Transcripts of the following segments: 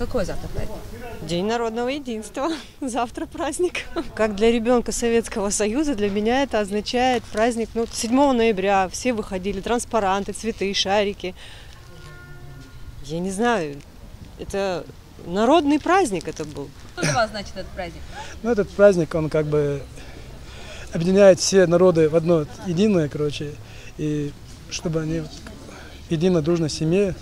Какой завтра праздник? День народного единства. Завтра праздник. Как для ребенка Советского Союза, для меня это означает праздник 7 ноября. Все выходили, транспаранты, цветы, шарики. Я не знаю, это народный праздник это был. Что для вас значит этот праздник? Этот праздник, он как бы объединяет все народы в одно единое, и чтобы они в единой дружной семье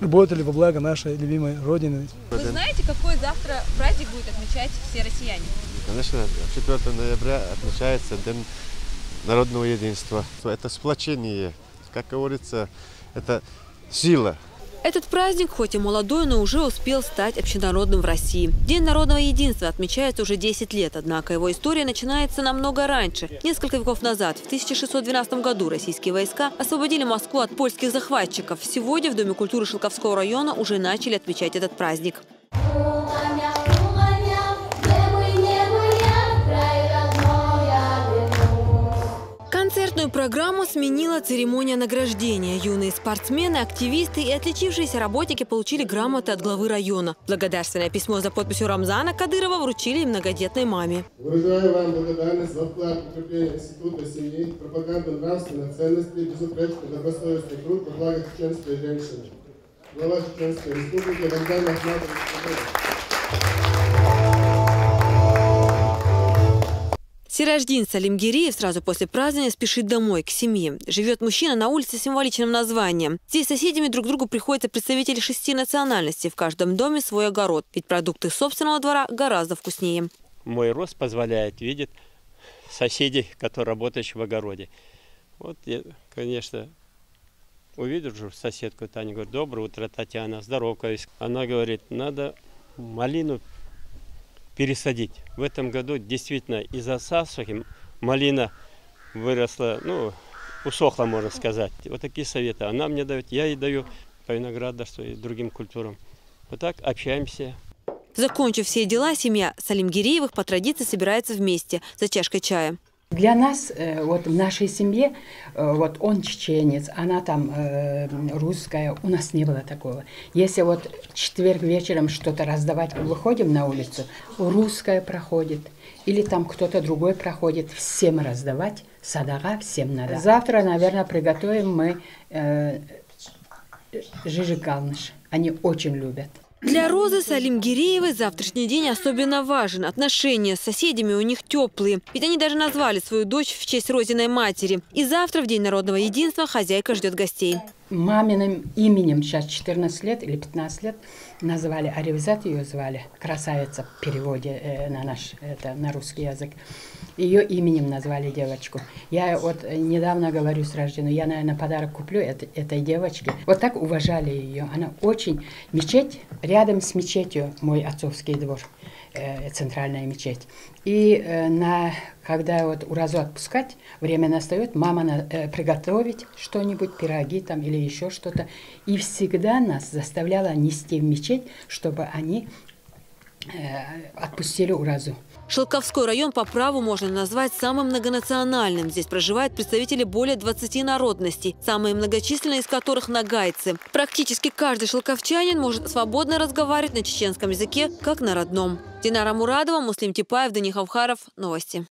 работали во благо нашей любимой Родины. Вы знаете, какой завтра праздник будет отмечать все россияне? Конечно, 4 ноября отмечается День народного единства. Это сплочение, как говорится, это сила. Этот праздник, хоть и молодой, но уже успел стать общенародным в России. День народного единства отмечается уже 10 лет, однако его история начинается намного раньше. Несколько веков назад, в 1612 году, российские войска освободили Москву от польских захватчиков. Сегодня в Доме культуры Шелковского района уже начали отмечать этот праздник. Концертную программу сменила церемония награждения. Юные спортсмены, активисты и отличившиеся работники получили грамоты от главы района. Благодарственное письмо за подписью Рамзана Кадырова вручили и многодетной маме. Выражаю вам благодарность за вклад в укрепление института семьи, пропаганду нравственных ценностей, безупречный добросовестный труд во благо чеченской женщины. Глава Чеченской республики Рамзан Ахматович Кадыров. Сираждин Салим Гириев сразу после празднования спешит домой, к семье. Живет мужчина на улице с символичным названием. Здесь соседями друг другу приходятся представители 6 национальностей. В каждом доме свой огород, ведь продукты собственного двора гораздо вкуснее. Мой рост позволяет видеть соседей, которые работают в огороде. Вот я, конечно, увидел же соседку Таню, говорю: доброе утро, Татьяна, здоровкаюсь. Она говорит: надо малину пересадить. В этом году действительно из-за засухи малина выросла, усохла, можно сказать. Вот такие советы она мне дает, я ей даю по виноградарству и другим культурам. Вот так общаемся. Закончив все дела, семья Салим Гириевых по традиции собирается вместе за чашкой чая. Для нас, вот в нашей семье, вот он чеченец, она там русская, у нас не было такого. Если вот в четверг вечером что-то раздавать, выходим на улицу, русская проходит, или там кто-то другой проходит, всем раздавать, садага всем надо. Завтра, наверное, приготовим мы жижикалныш, они очень любят. Для Розы Салим Гириевой завтрашний день особенно важен. Отношения с соседями у них теплые. Ведь они даже назвали свою дочь в честь Розиной матери. И завтра, в День народного единства, хозяйка ждет гостей. Маминым именем сейчас 14 лет или 15 лет назвали, Аревзат ее звали, красавица в переводе на русский язык. Ее именем назвали девочку. Я вот недавно говорю с рождения, я, наверное, подарок куплю этой девочке. Вот так уважали ее. Она очень... Мечеть, рядом с мечетью мой отцовский двор, центральная мечеть. И когда вот уразу отпускать, время настает, мама приготовить что-нибудь, пироги там или еще что-то. И всегда нас заставляла нести в мечеть, чтобы они отпустили уразу. Шелковской район по праву можно назвать самым многонациональным. Здесь проживают представители более 20 народностей, самые многочисленные из которых нагайцы. Практически каждый шелковчанин может свободно разговаривать на чеченском языке, как на родном. Динара Мурадова, Муслим Типаев, Дани Хавхаров. Новости.